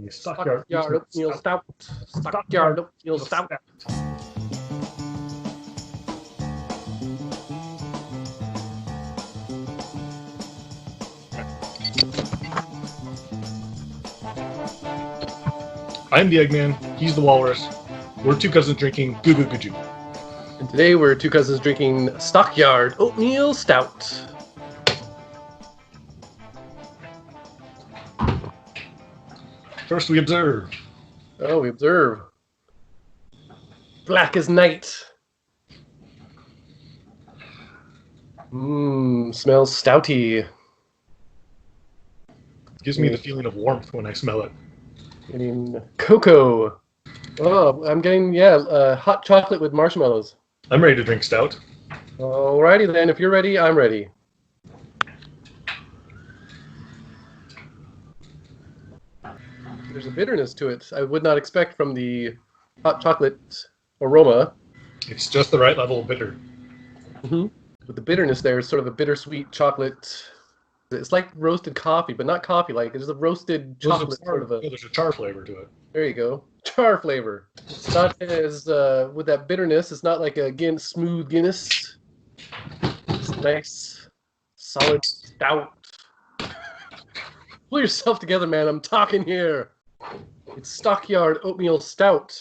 The Stockyard Oatmeal Stout. Stockyard Oatmeal Stout. I'm the Eggman. He's the Walrus. We're two cousins drinking Goo Goo Goo Goo. And today we're two cousins drinking Stockyard Oatmeal Stout. First we observe. Oh, we observe. Black as night. Smells stouty. Gives me the feeling of warmth when I smell it. Getting cocoa. Oh, I'm getting, hot chocolate with marshmallows. I'm ready to drink stout. Alrighty then, if you're ready, I'm ready. There's a bitterness to it I would not expect from the hot chocolate aroma. It's just the right level of bitter. Mm-hmm. But the bitterness there is sort of a bittersweet chocolate. It's like roasted coffee, but not coffee-like. It's a roasted chocolate sort of a... There's a char flavor to it. There you go. Char flavor. It's not as, with that bitterness, it's not like a smooth Guinness. It's nice, solid stout. Pull yourself together, man. I'm talking here. It's Stockyard Oatmeal Stout.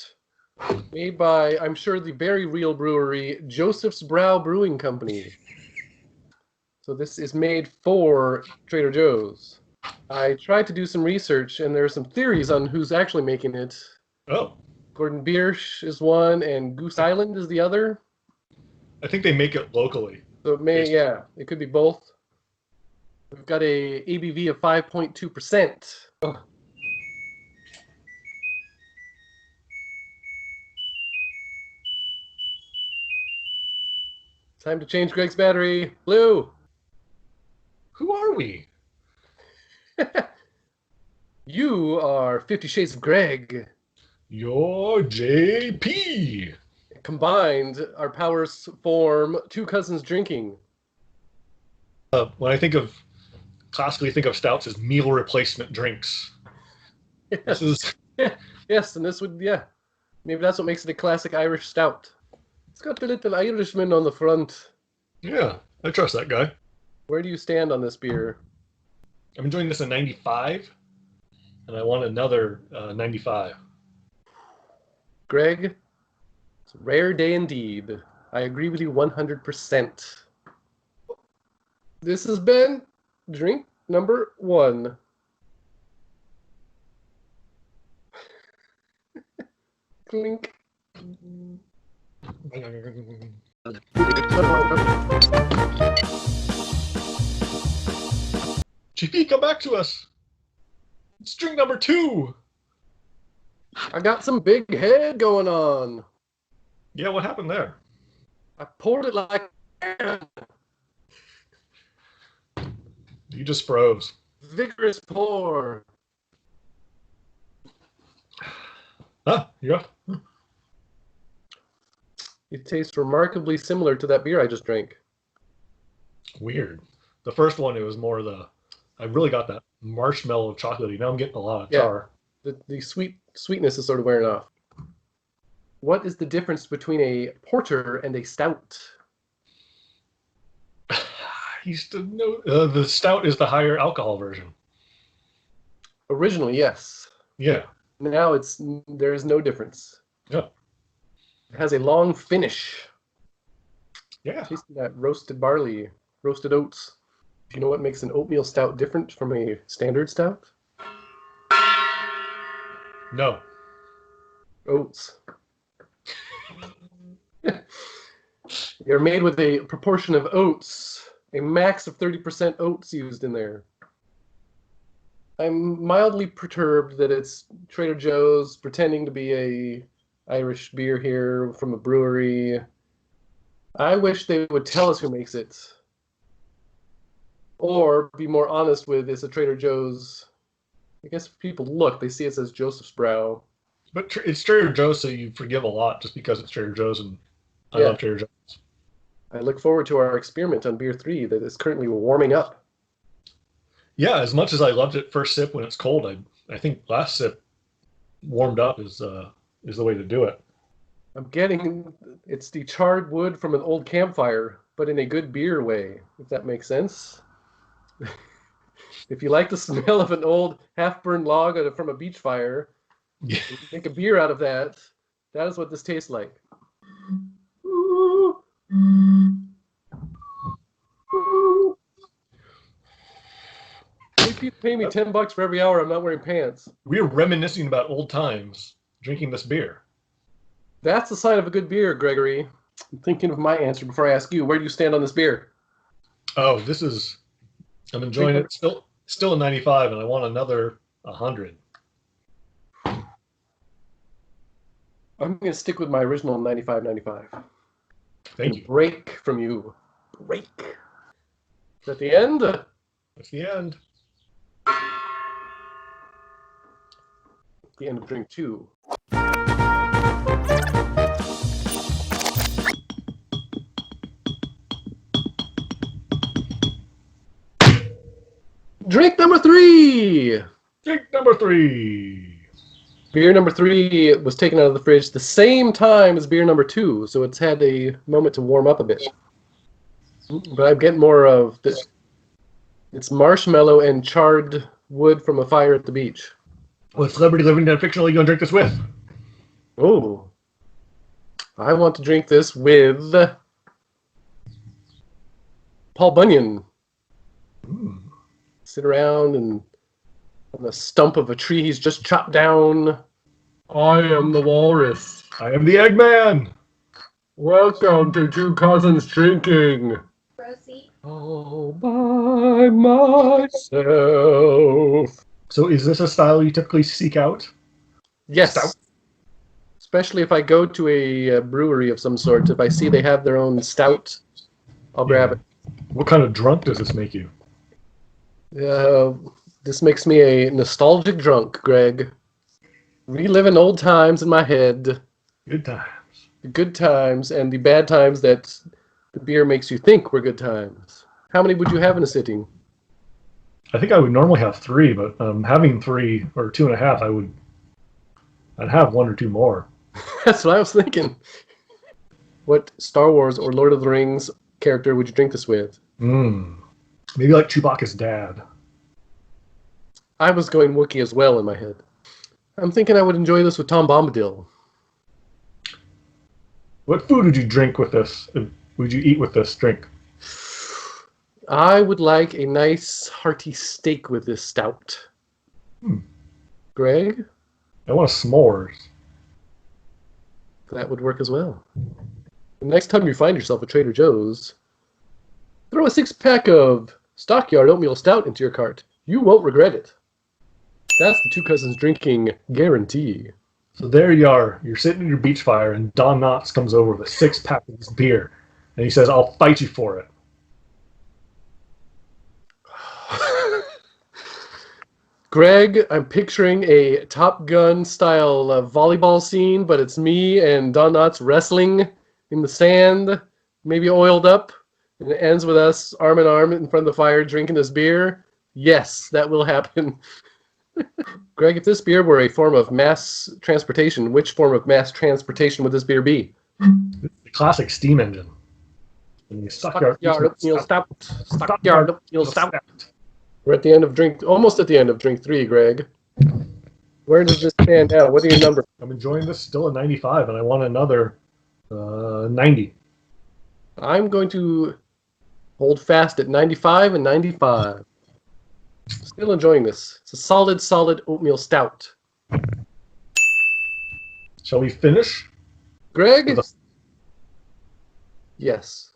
Made by, I'm sure, the very real brewery, Joseph's Brow Brewing Company. So this is made for Trader Joe's. I tried to do some research, and there are some theories on who's actually making it. Oh. Gordon Biersch is one, and Goose Island is the other. I think they make it locally. So it may, it could be both. We've got a ABV of 5.2%. Oh. Time to change Greg's battery. Blue. Who are we? You are 50 Shades of Greg. You're JP. Combined, our powers form two cousins drinking. When I classically think of stouts as meal replacement drinks. Yes. Yes, and this would, maybe that's what makes it a classic Irish stout. It's got the little Irishman on the front. Yeah, I trust that guy. Where do you stand on this beer? I'm enjoying this in 95, and I want another 95. Greg, it's a rare day indeed. I agree with you 100%. This has been drink number 1. Clink. GP, come back to us. It's drink number 2. I got some big head going on. Yeah, what happened there? I poured it like... You just froze. Vigorous pour. Yeah. It tastes remarkably similar to that beer I just drank. Weird. The first one, it was more I really got that marshmallow chocolatey. Now I'm getting a lot of char. The sweetness is sort of wearing off. What is the difference between a porter and a stout? The stout is the higher alcohol version. Originally, yes. Yeah. Now there is no difference. Yeah. It has a long finish. Yeah. Tasting that roasted barley, roasted oats. Do you know what makes an oatmeal stout different from a standard stout? No. Oats. They're made with a proportion of oats, a max of 30% oats used in there. I'm mildly perturbed that it's Trader Joe's pretending to be a Irish beer here from a brewery. I wish they would tell us who makes it. Or be more honest with, it's a Trader Joe's. I guess if people look, they see it says Joseph's Brow. But it's Trader Joe's, so you forgive a lot just because it's Trader Joe's, and I love Trader Joe's. I look forward to our experiment on beer 3 that is currently warming up. Yeah, as much as I loved it first sip when it's cold, I think last sip warmed up is the way to do it. I'm getting it's the charred wood from an old campfire, but in a good beer way, if that makes sense. If you like the smell of an old half-burned log from a beach fire, Yeah. you can make a beer out of that. That is what this tastes like. If you pay me $10 for every hour I'm not wearing pants. We're reminiscing about old times drinking this beer. That's the sign of a good beer, Gregory. I'm thinking of my answer before I ask you. Where do you stand on this beer? Oh, I'm enjoying it. Still a 95, and I want another 100. I'm going to stick with my original 95.95. Thank you. Break from you. Break. Is that the end? That's the end. The end of drink 2. Drink number 3! Drink number 3. Beer number 3 was taken out of the fridge the same time as beer number 2, so it's had a moment to warm up a bit. But I'm getting more of this. It's marshmallow and charred wood from a fire at the beach. What celebrity living in fiction are you going to drink this with? Oh. I want to drink this with Paul Bunyan. Sit around and on the stump of a tree he's just chopped down. I am the walrus. I am the Eggman. Welcome to Two Cousins Drinking. Rosie. All by myself. So is this a style you typically seek out? Yes. Stout? Especially if I go to a brewery of some sort. If I see they have their own stout, I'll grab it. What kind of drunk does this make you? This makes me a nostalgic drunk, Greg. Reliving old times in my head. Good times. The good times and the bad times that the beer makes you think were good times. How many would you have in a sitting? I think I would normally have 3, but having 3 or 2.5, I'd have 1 or 2 more. That's what I was thinking. What Star Wars or Lord of the Rings character would you drink this with? Maybe like Chewbacca's dad. I was going Wookiee as well in my head. I'm thinking I would enjoy this with Tom Bombadil. What food would you drink with this? Would you eat with this drink? I would like a nice hearty steak with this stout. Greg? I want s'mores. That would work as well. The next time you find yourself at Trader Joe's, throw a 6-pack of Stockyard Oatmeal Stout into your cart. You won't regret it. That's the Two Cousins Drinking guarantee. So there you are. You're sitting in your beach fire, and Don Knotts comes over with a 6-pack of this beer, and he says, "I'll fight you for it." Greg, I'm picturing a Top Gun style volleyball scene, but it's me and Don Knotts wrestling in the sand, maybe oiled up, and it ends with us arm in arm in front of the fire drinking this beer. Yes, that will happen. Greg, if this beer were a form of mass transportation, which form of mass transportation would this beer be? The classic steam engine. And you Stockyard Oatmeal Stout. Stockyard Oatmeal Stout. We're at the end of almost at the end of drink 3, Greg. Where does this stand now? What are your numbers? I'm enjoying this, still a 95, and I want another 90. I'm going to hold fast at 95 and 95. Still enjoying this. It's a solid oatmeal stout. Shall we finish? Greg? Yes.